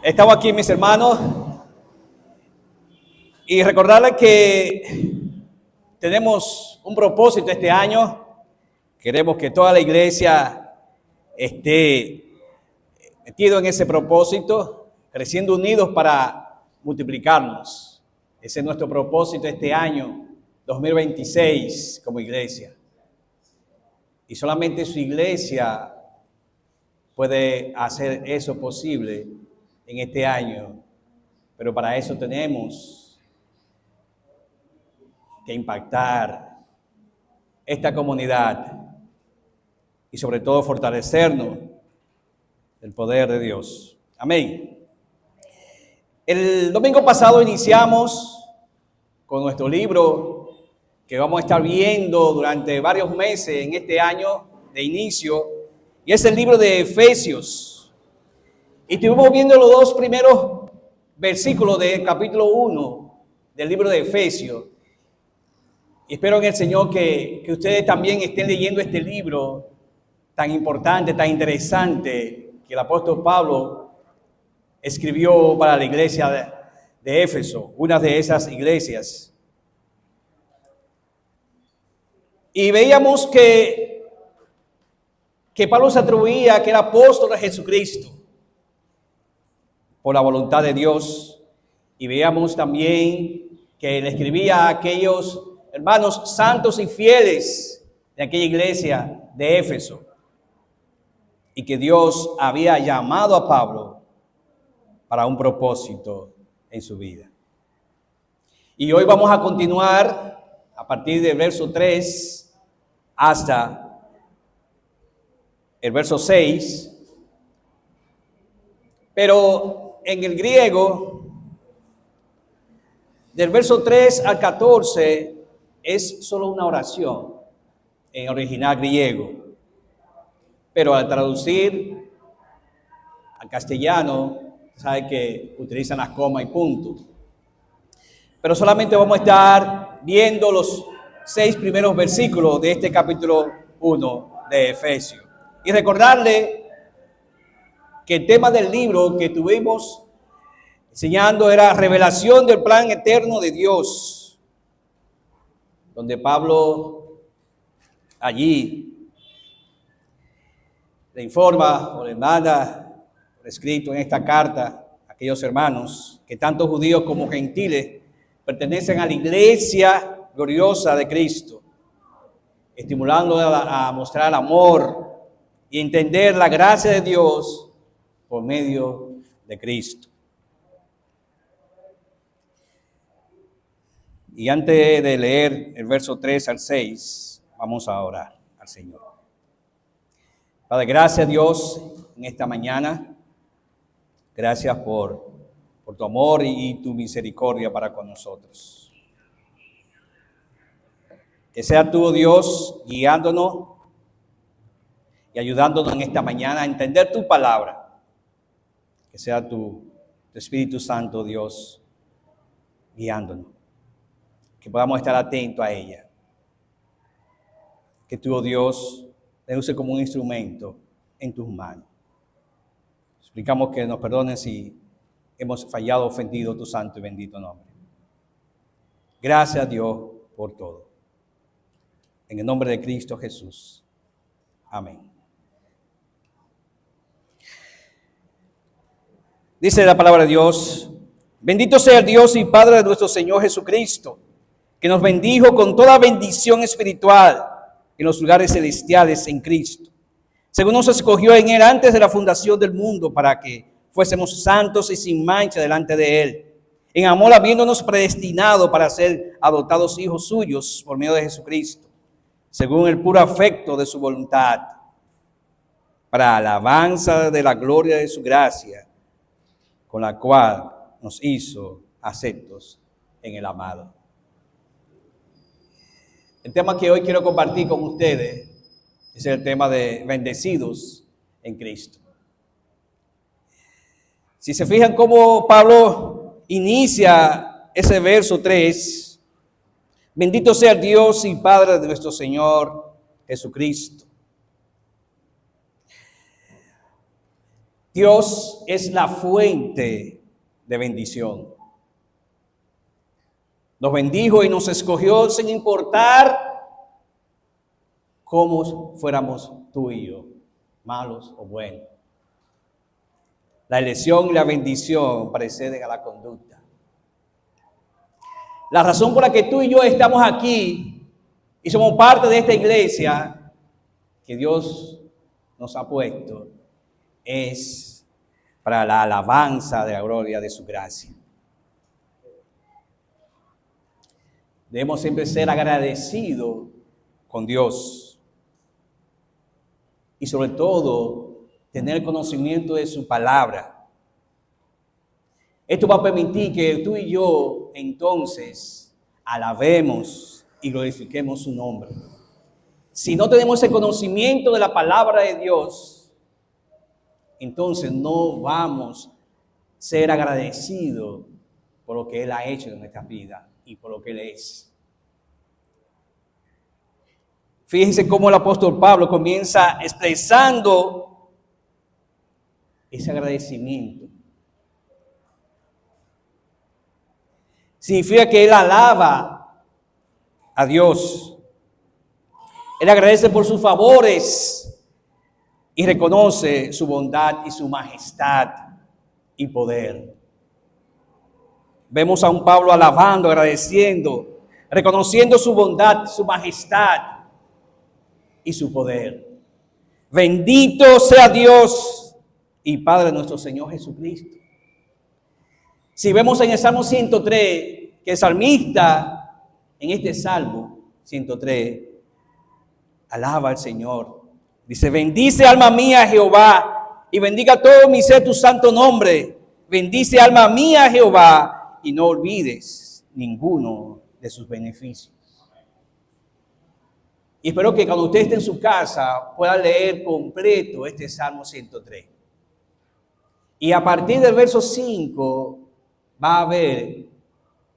Estamos aquí, mis hermanos, y recordarles que tenemos un propósito este año. Queremos que toda la iglesia esté metido en ese propósito, creciendo unidos para multiplicarnos. Ese es nuestro propósito este año 2026 como iglesia. Y solamente su iglesia puede hacer eso posible en este año. Pero para eso tenemos que impactar esta comunidad y sobre todo fortalecernos del poder de Dios. Amén. El domingo pasado iniciamos con nuestro libro que vamos a estar viendo durante varios meses en este año de inicio, y es el libro de Efesios. Y estuvimos viendo los dos primeros versículos del capítulo 1 del libro de Efesios. Y espero en el Señor que ustedes también estén leyendo este libro tan importante, tan interesante, que el apóstol Pablo escribió para la iglesia de Éfeso, una de esas iglesias. Y veíamos que Pablo se atribuía que era apóstol de Jesucristo por la voluntad de Dios. Y veíamos también que le escribía a aquellos hermanos santos y fieles de aquella iglesia de Éfeso, y que Dios había llamado a Pablo para un propósito en su vida. Y hoy vamos a continuar a partir del verso 3 hasta el verso 6. Pero en el griego, del verso 3 al 14, es solo una oración en original griego. Pero al traducir al castellano, sabe que utilizan las comas y puntos. Pero solamente vamos a estar viendo los 6 primeros versículos de este capítulo 1 de Efesios. Y recordarle que el tema del libro que tuvimos enseñando era revelación del plan eterno de Dios, donde Pablo allí le informa o le manda por escrito en esta carta a aquellos hermanos que tanto judíos como gentiles pertenecen a la iglesia gloriosa de Cristo, estimulando a mostrar el amor y entender la gracia de Dios por medio de Cristo. Y antes de leer el verso 3 al 6, vamos a orar al Señor. Padre, gracias Dios en esta mañana. Gracias por tu amor y tu misericordia para con nosotros. Que sea tú, Dios, guiándonos y ayudándonos en esta mañana a entender tu palabra. Que sea tu Espíritu Santo, Dios, guiándonos. Que podamos estar atentos a ella. Que tú, oh Dios, te use como un instrumento en tus manos. Suplicamos que nos perdones si hemos fallado, ofendido tu santo y bendito nombre. Gracias, Dios, por todo. En el nombre de Cristo Jesús. Amén. Dice la palabra de Dios: bendito sea el Dios y Padre de nuestro Señor Jesucristo, que nos bendijo con toda bendición espiritual en los lugares celestiales en Cristo, según nos escogió en Él antes de la fundación del mundo, para que fuésemos santos y sin mancha delante de Él, en amor habiéndonos predestinado para ser adoptados hijos suyos por medio de Jesucristo, según el puro afecto de su voluntad, para alabanza de la gloria de su gracia, con la cual nos hizo aceptos en el amado. El tema que hoy quiero compartir con ustedes es el tema de bendecidos en Cristo. Si se fijan cómo Pablo inicia ese verso 3, bendito sea el Dios y Padre de nuestro Señor Jesucristo. Dios es la fuente de bendición. Nos bendijo y nos escogió sin importar cómo fuéramos tú y yo, malos o buenos. La elección y la bendición preceden a la conducta. La razón por la que tú y yo estamos aquí y somos parte de esta iglesia que Dios nos ha puesto es para la alabanza de la gloria de su gracia. Debemos siempre ser agradecidos con Dios y sobre todo tener conocimiento de su palabra. Esto va a permitir que tú y yo entonces alabemos y glorifiquemos su nombre. Si no tenemos el conocimiento de la palabra de Dios, entonces no vamos a ser agradecidos por lo que Él ha hecho en nuestra vida y por lo que Él es. Fíjense cómo el apóstol Pablo comienza expresando ese agradecimiento. Significa que él alaba a Dios. Él agradece por sus favores y reconoce su bondad y su majestad y poder. Vemos a un Pablo alabando, agradeciendo, reconociendo su bondad, su majestad y su poder. Bendito sea Dios y Padre de nuestro Señor Jesucristo. Si vemos en el Salmo 103, que el salmista en este Salmo 103 alaba al Señor. Dice, bendice alma mía Jehová y bendiga todo mi ser tu santo nombre. Bendice alma mía Jehová y no olvides ninguno de sus beneficios. Y espero que cuando usted esté en su casa pueda leer completo este Salmo 103. Y a partir del verso 5 va a ver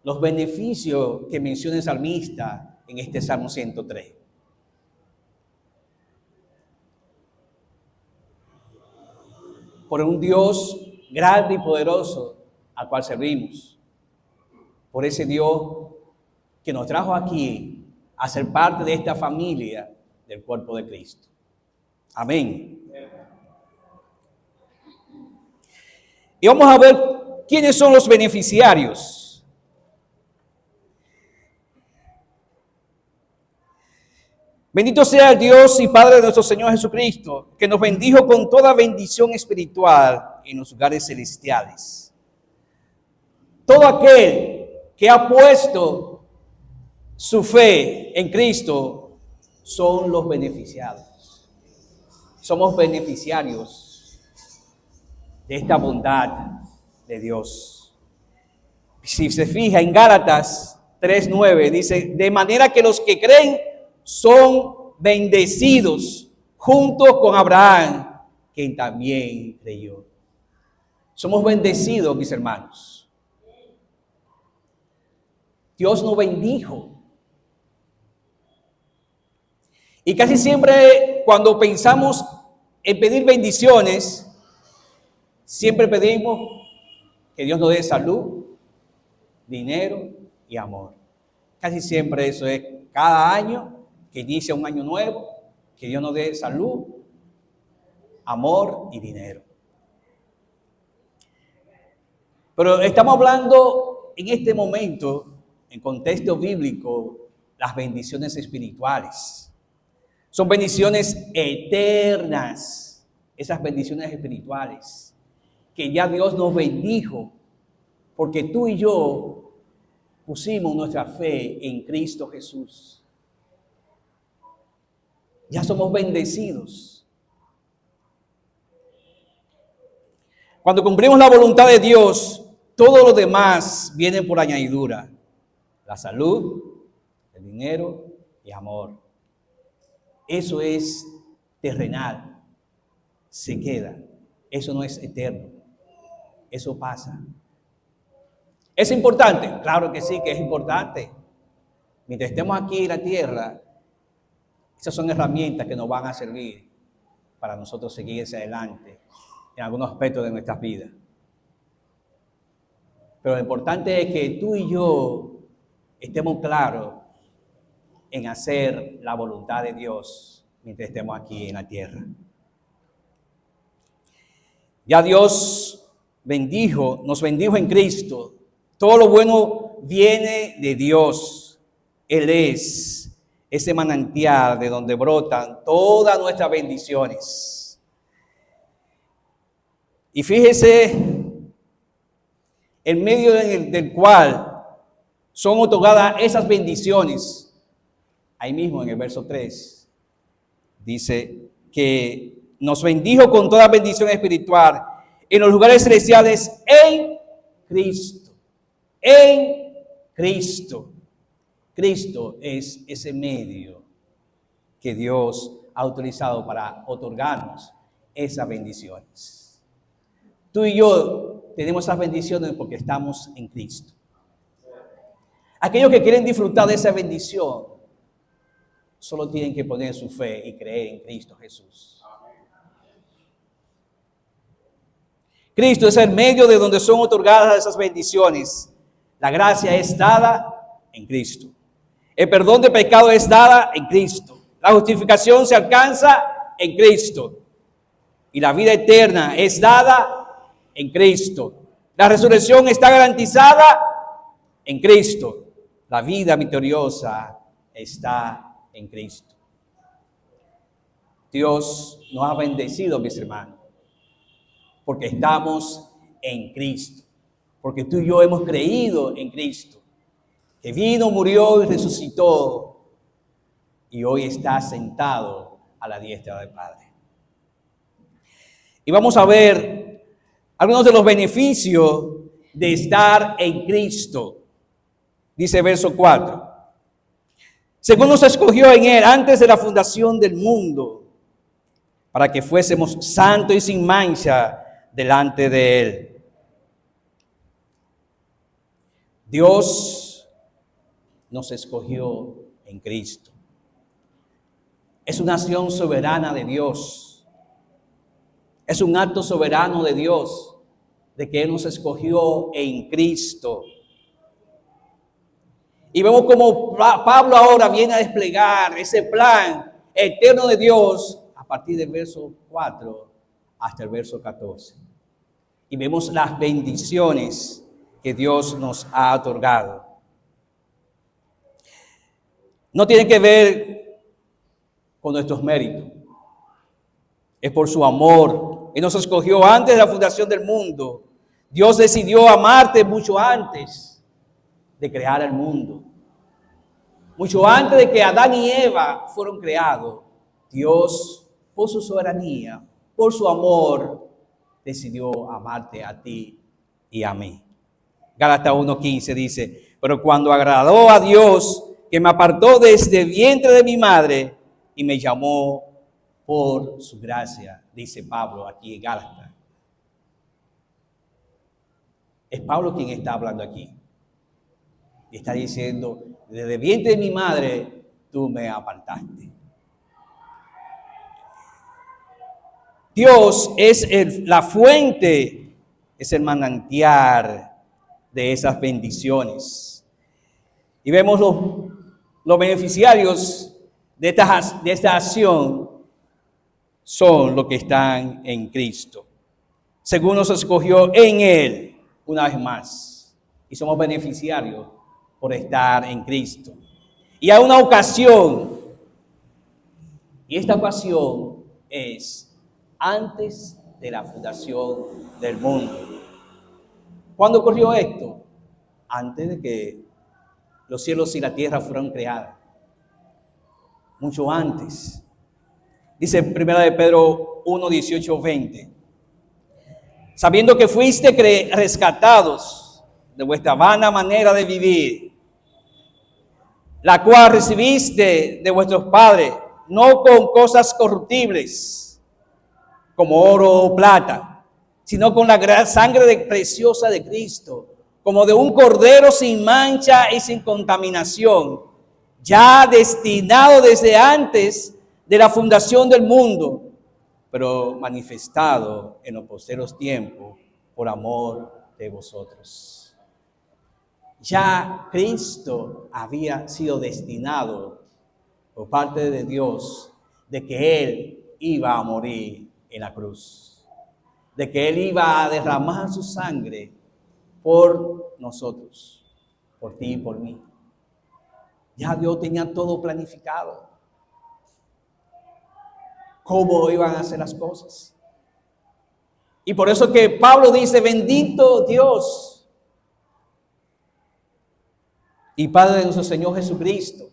los beneficios que menciona el salmista en este Salmo 103. Por un Dios grande y poderoso al cual servimos. Por ese Dios que nos trajo aquí a ser parte de esta familia del cuerpo de Cristo. Amén. Y vamos a ver quiénes son los beneficiarios. Bendito sea el Dios y Padre de nuestro Señor Jesucristo, que nos bendijo con toda bendición espiritual en los lugares celestiales. Todo aquel que ha puesto su fe en Cristo son los beneficiados. Somos beneficiarios de esta bondad de Dios. Si se fija en Gálatas 3:9 dice, de manera que los que creen son bendecidos junto con Abraham, quien también creyó. Somos bendecidos, mis hermanos. Dios nos bendijo. Y casi siempre cuando pensamos en pedir bendiciones, siempre pedimos que Dios nos dé salud, dinero y amor. Casi siempre eso es cada año que inicia un año nuevo, que Dios nos dé salud, amor y dinero. Pero estamos hablando en este momento, en contexto bíblico, las bendiciones espirituales. Son bendiciones eternas, esas bendiciones espirituales, que ya Dios nos bendijo, porque tú y yo pusimos nuestra fe en Cristo Jesús. Ya somos bendecidos. Cuando cumplimos la voluntad de Dios, todo lo demás viene por añadidura. La salud, el dinero y amor. Eso es terrenal. Se queda. Eso no es eterno. Eso pasa. ¿Es importante? Claro que sí, que es importante. Mientras estemos aquí en la tierra, esas son herramientas que nos van a servir para nosotros seguir hacia adelante en algunos aspectos de nuestras vidas. Pero lo importante es que tú y yo estemos claros en hacer la voluntad de Dios mientras estemos aquí en la tierra. Ya Dios nos bendijo en Cristo. Todo lo bueno viene de Dios. Él es ese manantial de donde brotan todas nuestras bendiciones. Y fíjese, en medio del cual son otorgadas esas bendiciones, ahí mismo en el verso 3, dice que nos bendijo con toda bendición espiritual en los lugares celestiales en Cristo. En Cristo. Cristo es ese medio que Dios ha utilizado para otorgarnos esas bendiciones. Tú y yo tenemos esas bendiciones porque estamos en Cristo. Aquellos que quieren disfrutar de esa bendición solo tienen que poner su fe y creer en Cristo Jesús. Cristo es el medio de donde son otorgadas esas bendiciones. La gracia es dada en Cristo. El perdón de pecado es dada en Cristo. La justificación se alcanza en Cristo. Y la vida eterna es dada en Cristo. La resurrección está garantizada en Cristo. La vida victoriosa está en Cristo. Dios nos ha bendecido, mis hermanos, porque estamos en Cristo. Porque tú y yo hemos creído en Cristo, que vino, murió y resucitó, y hoy está sentado a la diestra del Padre. Y vamos a ver algunos de los beneficios de estar en Cristo. Dice verso 4. Según nos escogió en Él antes de la fundación del mundo, para que fuésemos santos y sin mancha delante de Él. Dios nos escogió en Cristo. Es una acción soberana de Dios. Es un acto soberano de Dios de que Él nos escogió en Cristo. Y vemos cómo Pablo ahora viene a desplegar ese plan eterno de Dios a partir del verso 4 hasta el verso 14. Y vemos las bendiciones que Dios nos ha otorgado. No tiene que ver con nuestros méritos. Es por su amor. Él nos escogió antes de la fundación del mundo. Dios decidió amarte mucho antes de crear el mundo. Mucho antes de que Adán y Eva fueron creados, Dios, por su soberanía, por su amor, decidió amarte a ti y a mí. Gálatas 1:15 dice, pero cuando agradó a Dios, que me apartó desde el vientre de mi madre y me llamó por su gracia, dice Pablo aquí en Gálatas. Es Pablo quien está hablando aquí. Y está diciendo, desde el vientre de mi madre, tú me apartaste. Dios es la fuente, es el manantial de esas bendiciones. Y vemos los beneficiarios de esta acción son los que están en Cristo. Según nos escogió en Él, una vez más. Y somos beneficiarios por estar en Cristo. Y hay una ocasión. Y esta ocasión es antes de la fundación del mundo. ¿Cuándo ocurrió esto? Antes de que los cielos y la tierra fueron creadas. Mucho antes. Dice en 1 de Pedro 1, 18, 20. Sabiendo que fuiste rescatados de vuestra vana manera de vivir, la cual recibiste de vuestros padres, no con cosas corruptibles, como oro o plata, sino con la gran sangre preciosa de Cristo, como de un cordero sin mancha y sin contaminación, ya destinado desde antes de la fundación del mundo, pero manifestado en los posteros tiempos por amor de vosotros. Ya Cristo había sido destinado por parte de Dios de que Él iba a morir en la cruz, de que Él iba a derramar su sangre por nosotros, por ti y por mí. Ya Dios tenía todo planificado. ¿Cómo iban a hacer las cosas? Y por eso que Pablo dice, bendito Dios y Padre de nuestro Señor Jesucristo.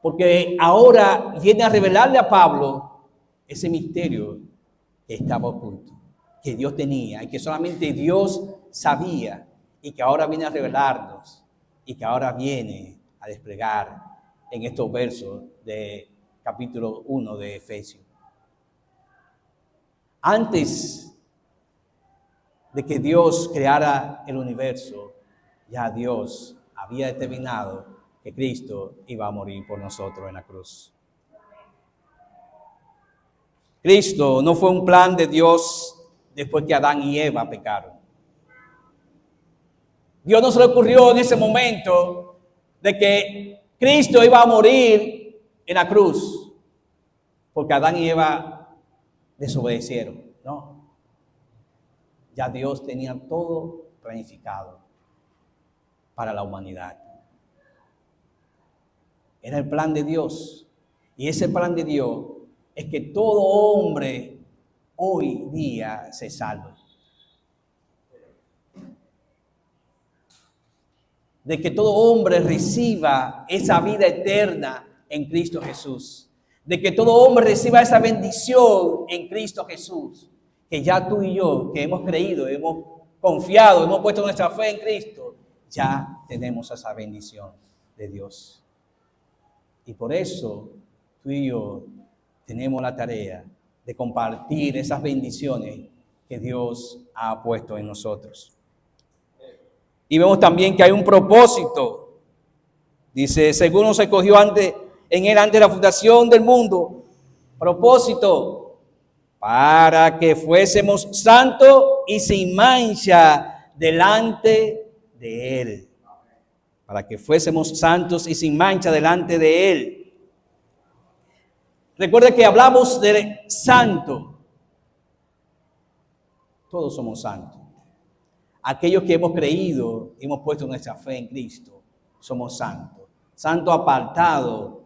Porque ahora viene a revelarle a Pablo ese misterio que estaba oculto, que Dios tenía y que solamente Dios sabía, y que ahora viene a revelarnos y que ahora viene a desplegar en estos versos de capítulo 1 de Efesios. Antes de que Dios creara el universo, ya Dios había determinado que Cristo iba a morir por nosotros en la cruz. Cristo no fue un plan de Dios después que Adán y Eva pecaron. Dios no se le ocurrió en ese momento de que Cristo iba a morir en la cruz porque Adán y Eva desobedecieron. No. Ya Dios tenía todo planificado para la humanidad. Era el plan de Dios. Y ese plan de Dios es que todo hombre hoy día se salve. De que todo hombre reciba esa vida eterna en Cristo Jesús. De que todo hombre reciba esa bendición en Cristo Jesús. Que ya tú y yo, que hemos creído, hemos confiado, hemos puesto nuestra fe en Cristo, ya tenemos esa bendición de Dios. Y por eso tú y yo tenemos la tarea de compartir esas bendiciones que Dios ha puesto en nosotros. Y vemos también que hay un propósito. Dice, según nos escogió en él antes de la fundación del mundo. Propósito, para que fuésemos santos y sin mancha delante de él. Para que fuésemos santos y sin mancha delante de él. Recuerda que hablamos de santo. Todos somos santos. Aquellos que hemos creído, hemos puesto nuestra fe en Cristo, somos santos. Santo apartado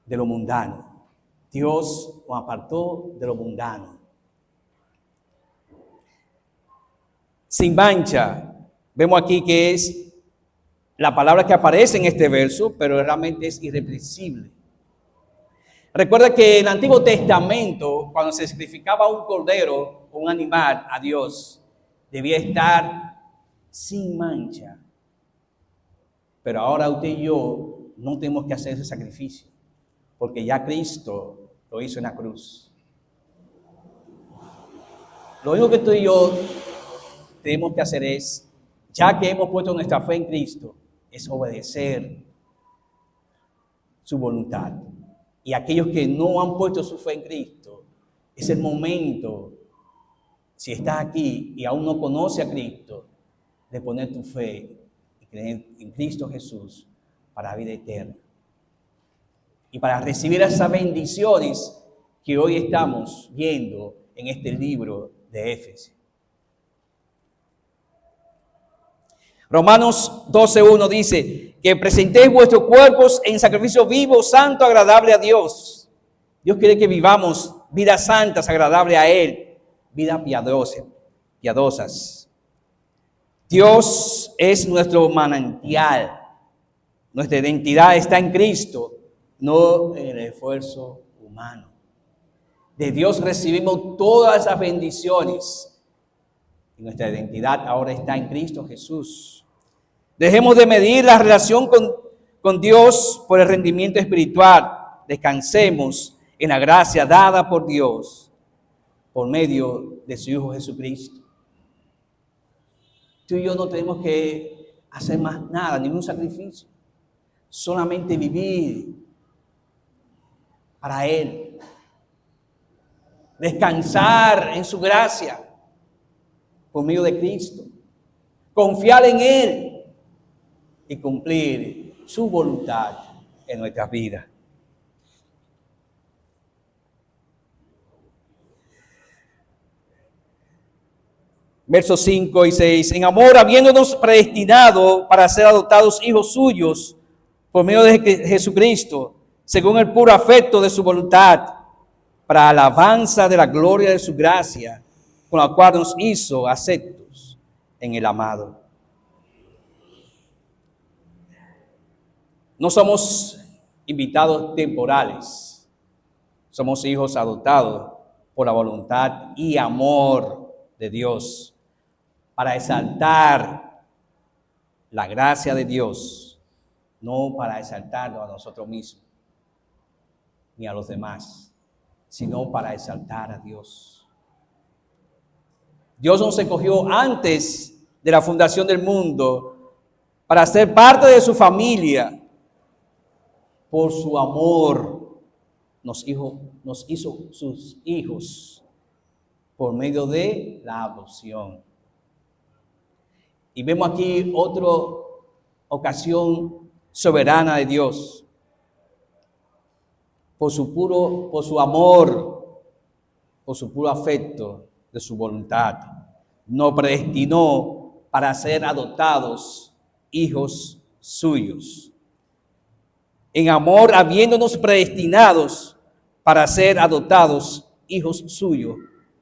de lo mundano. Dios nos apartó de lo mundano. Sin mancha. Vemos aquí que es la palabra que aparece en este verso, pero realmente es irreprensible. Recuerda que en el Antiguo Testamento, cuando se sacrificaba un cordero o un animal a Dios, debía estar sin mancha. Pero ahora usted y yo no tenemos que hacer ese sacrificio, porque ya Cristo lo hizo en la cruz. Lo único que tú y yo tenemos que hacer es, ya que hemos puesto nuestra fe en Cristo, es obedecer su voluntad. Y aquellos que no han puesto su fe en Cristo, es el momento, si estás aquí y aún no conoces a Cristo, de poner tu fe y creer en Cristo Jesús para vida eterna. Y para recibir esas bendiciones que hoy estamos viendo en este libro de Efesios. Romanos 12:1 dice que presentéis vuestros cuerpos en sacrificio vivo, santo, agradable a Dios. Dios quiere que vivamos vidas santas, agradables a Él, vidas piadosas. Dios es nuestro manantial. Nuestra identidad está en Cristo, no en el esfuerzo humano. De Dios recibimos todas esas bendiciones. Y nuestra identidad ahora está en Cristo Jesús. Dejemos de medir la relación con Dios por el rendimiento espiritual. Descansemos en la gracia dada por Dios por medio de su Hijo Jesucristo. Tú y yo no tenemos que hacer más nada, ningún sacrificio. Solamente vivir para Él. descansar en su gracia por medio de Cristo, confiar en Él y cumplir su voluntad en nuestras vidas. Versos 5 y 6. En amor, habiéndonos predestinado para ser adoptados hijos suyos por medio de Jesucristo, según el puro afecto de su voluntad, para alabanza de la gloria de su gracia, con la cual nos hizo aceptos en el amado. No somos invitados temporales, somos hijos adoptados por la voluntad y amor de Dios, para exaltar la gracia de Dios, no para exaltarnos a nosotros mismos ni a los demás, sino para exaltar a Dios. Dios nos escogió antes de la fundación del mundo para ser parte de su familia. Por su amor nos hizo sus hijos por medio de la adopción. Y vemos aquí otra ocasión soberana de Dios. Por su amor, por su puro afecto de su voluntad, nos predestinó para ser adoptados hijos suyos. En amor, habiéndonos predestinados para ser adoptados hijos suyos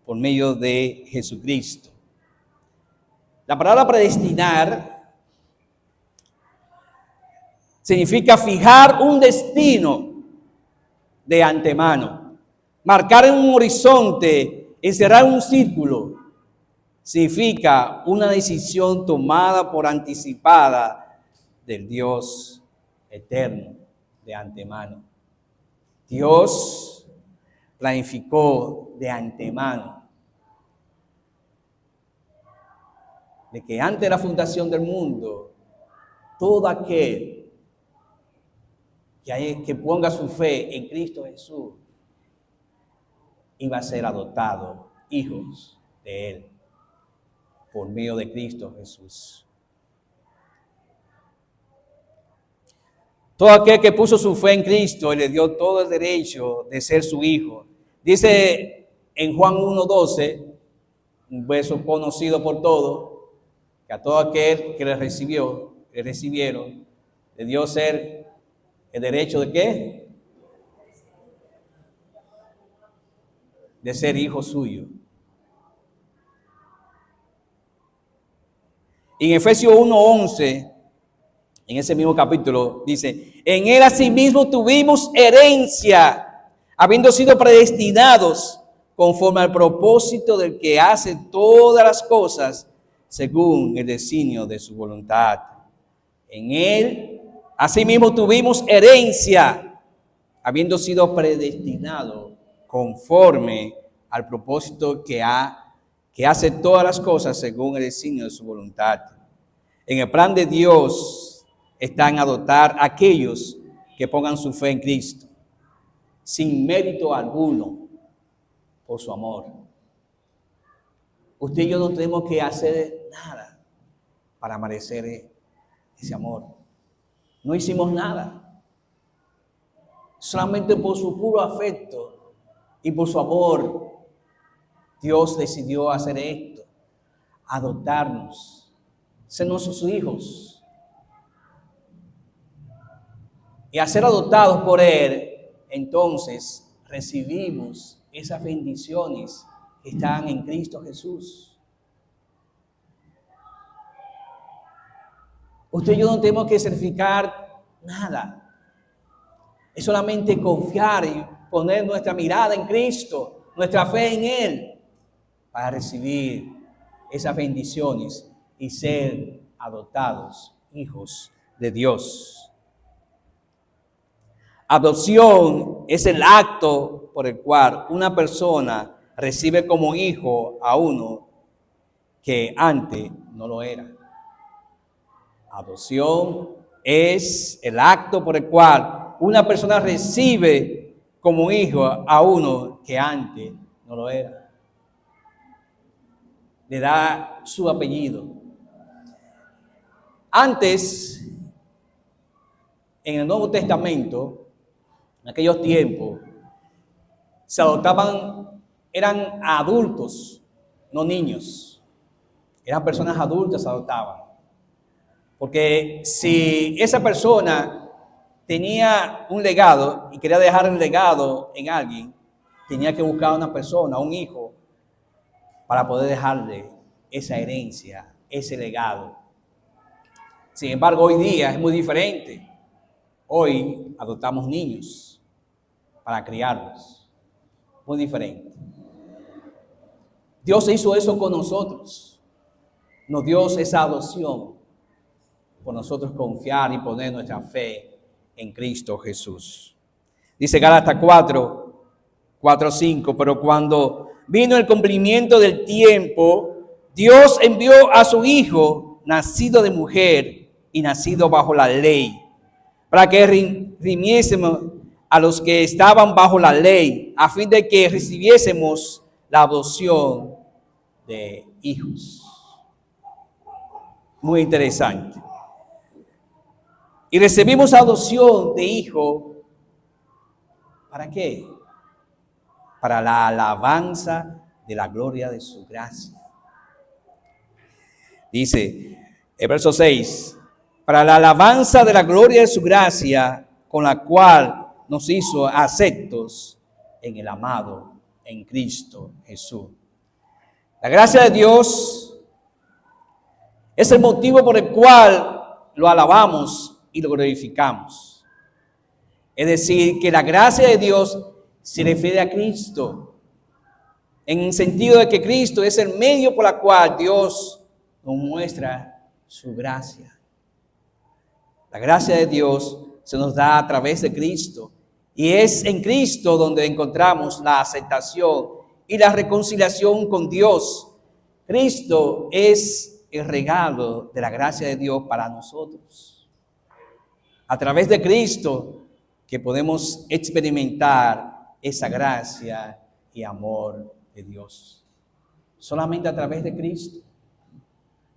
por medio de Jesucristo. La palabra predestinar significa fijar un destino de antemano, marcar en un horizonte, encerrar un círculo. Significa una decisión tomada por anticipada del Dios eterno de antemano. Dios planificó de antemano de que antes de la fundación del mundo, todo aquel que ponga su fe en Cristo Jesús iba a ser adoptado hijos de Él por medio de Cristo Jesús. Todo aquel que puso su fe en Cristo y le dio todo el derecho de ser su hijo. Dice en Juan 1:12, un verso conocido por todos, que a todo aquel que le recibieron, le dio ser el derecho de ¿qué? De ser hijo suyo. Y en Efesios 1:11, en ese mismo capítulo, dice: en él asimismo tuvimos herencia, habiendo sido predestinados conforme al propósito del que hace todas las cosas según el designio de su voluntad. En él asimismo tuvimos herencia, habiendo sido predestinados conforme al propósito que hace todas las cosas según el designio de su voluntad. En el plan de Dios está en adoptar a aquellos que pongan su fe en Cristo, sin mérito alguno, por su amor. Usted y yo no tenemos que hacer nada para merecer ese amor. No hicimos nada. Solamente por su puro afecto y por su amor, Dios decidió hacer esto, adoptarnos, ser nuestros hijos. Y al ser adoptados por Él, entonces recibimos esas bendiciones que están en Cristo Jesús. Usted y yo no tenemos que certificar nada. Es solamente confiar y poner nuestra mirada en Cristo, nuestra fe en Él, para recibir esas bendiciones y ser adoptados hijos de Dios. Adopción es el acto por el cual una persona recibe como hijo a uno que antes no lo era. Adopción es el acto por el cual una persona recibe como hijo a uno que antes no lo era. Le da su apellido. Antes, en el Nuevo Testamento, en aquellos tiempos, se adoptaban, eran adultos, no niños. Eran personas adultas, se adoptaban. Porque si esa persona tenía un legado y quería dejar un legado en alguien, tenía que buscar a una persona, un hijo, para poder dejarle esa herencia, ese legado. Sin embargo, hoy día es muy diferente. Hoy adoptamos niños para criarlos. Muy diferente. Dios hizo eso con nosotros. Nos dio esa adopción por nosotros confiar y poner nuestra fe en Cristo Jesús. Dice Gálatas 4:5, pero cuando vino el cumplimiento del tiempo, Dios envió a su Hijo, nacido de mujer y nacido bajo la ley, para que redimiésemos a los que estaban bajo la ley, a fin de que recibiésemos la adopción de hijos. Muy interesante. Y recibimos adopción de hijo, ¿para qué? Para la alabanza de la gloria de su gracia. Dice el verso 6, para la alabanza de la gloria de su gracia, con la cual nos hizo aceptos en el amado, en Cristo Jesús. La gracia de Dios es el motivo por el cual lo alabamos y lo glorificamos. Es decir, que la gracia de Dios se refiere a Cristo, en el sentido de que Cristo es el medio por el cual Dios nos muestra su gracia. La gracia de Dios se nos da a través de Cristo, y es en Cristo donde encontramos la aceptación y la reconciliación con Dios. Cristo es el regalo de la gracia de Dios para nosotros. A través de Cristo que podemos experimentar esa gracia y amor de Dios. Solamente a través de Cristo.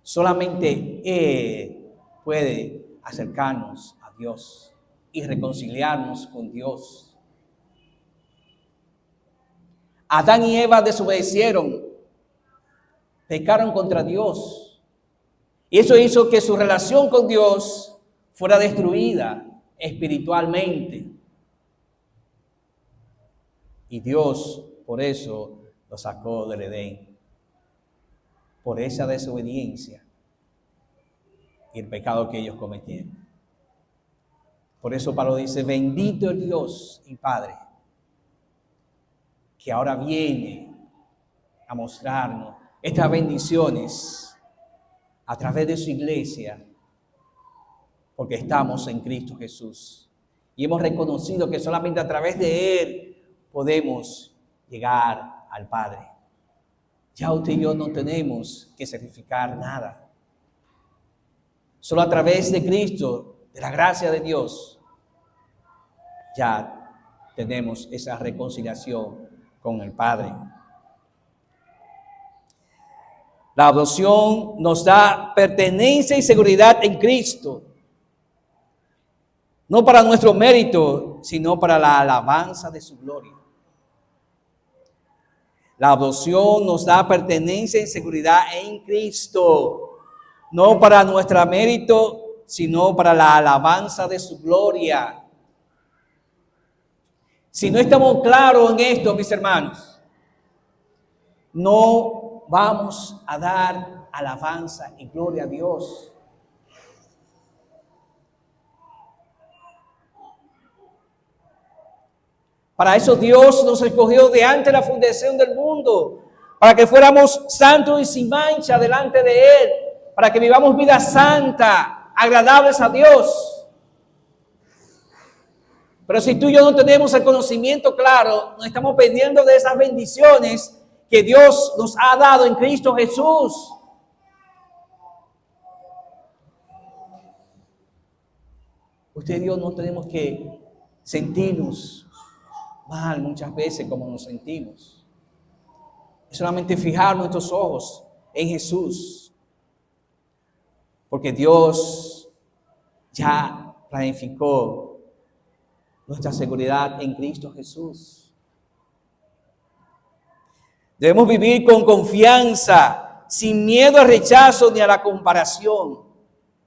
Solamente Él puede acercarnos a Dios y reconciliarnos con Dios. Adán y Eva desobedecieron, pecaron contra Dios. Y eso hizo que su relación con Dios fuera destruida espiritualmente. Y Dios por eso lo sacó del Edén. Por esa desobediencia y el pecado que ellos cometieron. Por eso Pablo dice, bendito el Dios y Padre, que ahora viene a mostrarnos estas bendiciones a través de su iglesia, porque estamos en Cristo Jesús. Y hemos reconocido que solamente a través de Él podemos llegar al Padre. Ya usted y yo no tenemos que sacrificar nada. Solo a través de Cristo, de la gracia de Dios, ya tenemos esa reconciliación con el Padre. La adopción nos da pertenencia y seguridad en Cristo. No para nuestro mérito, sino para la alabanza de su gloria. La adopción nos da pertenencia y seguridad en Cristo. No para nuestro mérito, sino para la alabanza de su gloria. Si no estamos claros en esto, mis hermanos, no vamos a dar alabanza y gloria a Dios. Para eso Dios nos escogió de antes de la fundación del mundo, para que fuéramos santos y sin mancha delante de Él, para que vivamos vida santa, agradables a Dios. Pero si tú y yo no tenemos el conocimiento claro, nos estamos perdiendo de esas bendiciones que Dios nos ha dado en Cristo Jesús. Usted y yo no tenemos que sentirnos mal muchas veces como nos sentimos, es solamente fijar nuestros ojos en Jesús. Porque Dios ya planificó nuestra seguridad en Cristo Jesús. Debemos vivir con confianza, sin miedo al rechazo ni a la comparación.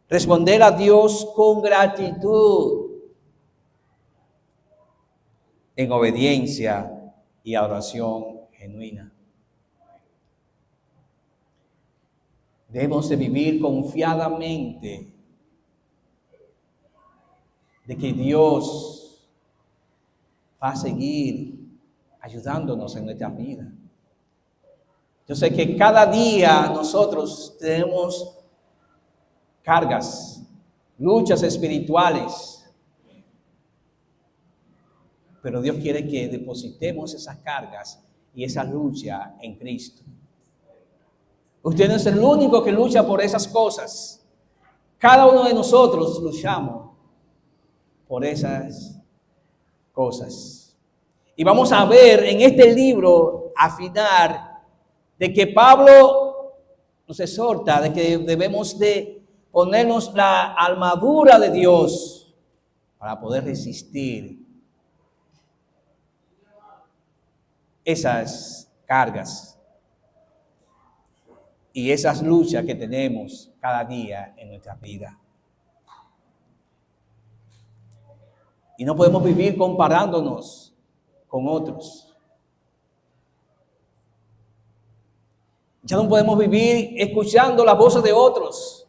Responder a Dios con gratitud, en obediencia y adoración genuina. Debemos de vivir confiadamente de que Dios va a seguir ayudándonos en nuestra vida. Yo sé que cada día nosotros tenemos cargas, luchas espirituales, pero Dios quiere que depositemos esas cargas y esa lucha en Cristo. Usted no es el único que lucha por esas cosas. Cada uno de nosotros luchamos por esas cosas. Y vamos a ver en este libro afinar de que Pablo nos exhorta de que debemos de ponernos la armadura de Dios para poder resistir esas cargas y esas luchas que tenemos cada día en nuestra vida. Y no podemos vivir comparándonos con otros. Ya no podemos vivir escuchando las voces de otros.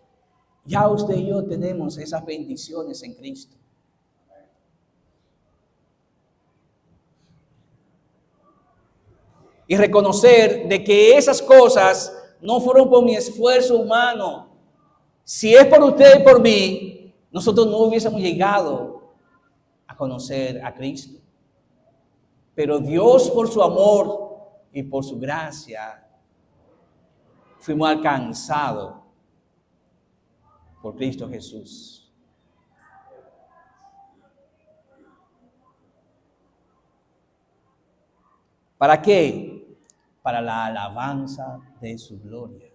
Ya usted y yo tenemos esas bendiciones en Cristo. Y reconocer de que esas cosas no fueron por mi esfuerzo humano. Si es por usted y por mí, nosotros no hubiésemos llegado a conocer a Cristo. Pero Dios, por su amor y por su gracia, fuimos alcanzados por Cristo Jesús. ¿Para qué? Para la alabanza de su gloria.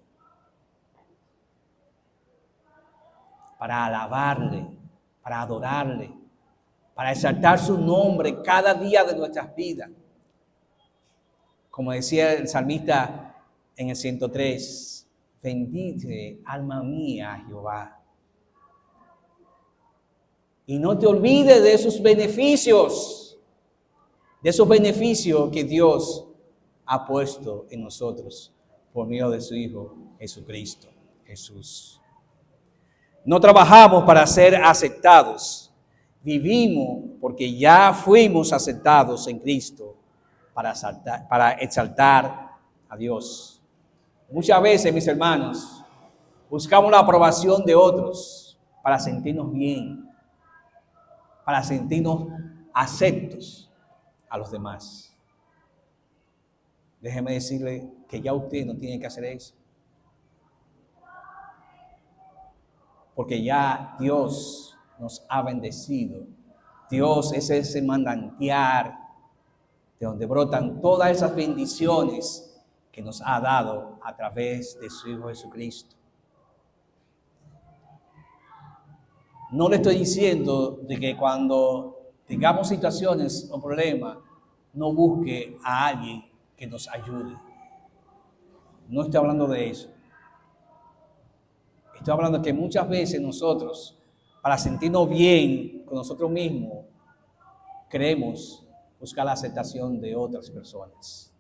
Para alabarle, para adorarle, para exaltar su nombre cada día de nuestras vidas. Como decía el salmista en el 103, bendice alma mía a Jehová. Y no te olvides de esos beneficios que Dios ha puesto en nosotros por medio de su Hijo Jesucristo, Jesús. No trabajamos para ser aceptados, vivimos porque ya fuimos aceptados en Cristo para exaltar a Dios. Muchas veces, mis hermanos, buscamos la aprobación de otros para sentirnos bien, para sentirnos aceptos a los demás. Déjeme decirle que ya usted no tiene que hacer eso. Porque ya Dios nos ha bendecido. Dios es ese manantial de donde brotan todas esas bendiciones que nos ha dado a través de su Hijo Jesucristo. No le estoy diciendo de que cuando tengamos situaciones o problemas, no busque a alguien que nos ayude. No estoy hablando de eso. Estoy hablando que muchas veces nosotros, para sentirnos bien con nosotros mismos, queremos buscar la aceptación de otras personas.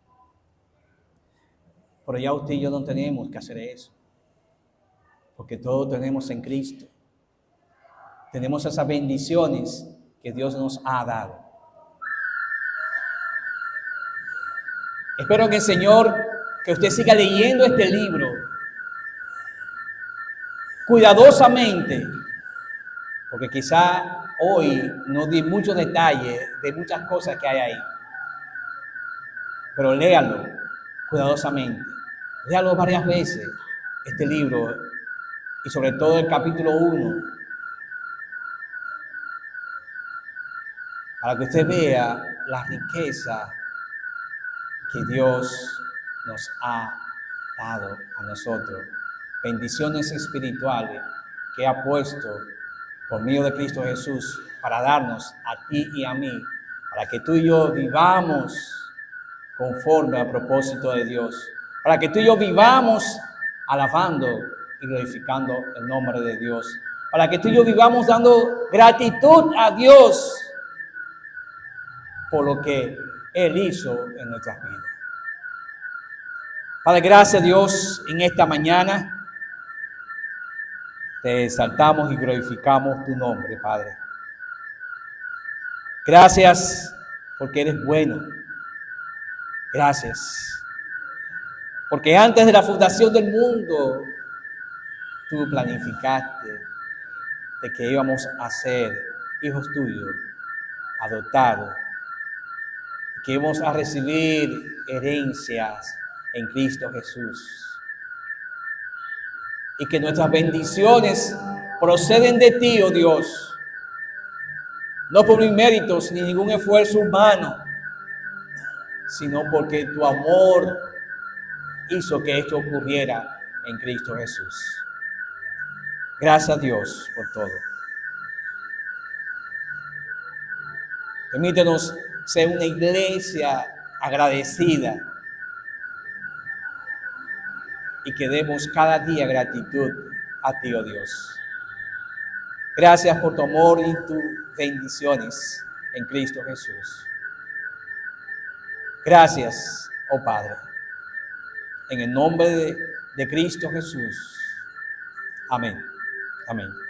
Pero ya usted y yo no tenemos que hacer eso. Porque todo tenemos en Cristo. Tenemos esas bendiciones que Dios nos ha dado. Espero que el Señor, que usted siga leyendo este libro cuidadosamente, porque quizá hoy no di muchos detalles de muchas cosas que hay ahí, pero léalo cuidadosamente, léalo varias veces, este libro, y sobre todo el capítulo 1, para que usted vea la riqueza que Dios nos ha dado a nosotros. Bendiciones espirituales que ha puesto por medio de Cristo Jesús para darnos a ti y a mí, para que tú y yo vivamos conforme al propósito de Dios, para que tú y yo vivamos alabando y glorificando el nombre de Dios, para que tú y yo vivamos dando gratitud a Dios por lo que Él hizo en nuestras vidas. Padre, gracias a Dios en esta mañana. Te exaltamos y glorificamos tu nombre, Padre. Gracias porque eres bueno. Gracias. Porque antes de la fundación del mundo, tú planificaste de que íbamos a ser hijos tuyos, adoptados, que íbamos a recibir herencias en Cristo Jesús. Y que nuestras bendiciones proceden de ti, oh Dios, no por mis méritos ni ningún esfuerzo humano, sino porque tu amor hizo que esto ocurriera en Cristo Jesús. Gracias a Dios por todo. Permítenos ser una iglesia agradecida y que demos cada día gratitud a ti, oh Dios. Gracias por tu amor y tus bendiciones en Cristo Jesús. Gracias, oh Padre. En el nombre de Cristo Jesús. Amén. Amén.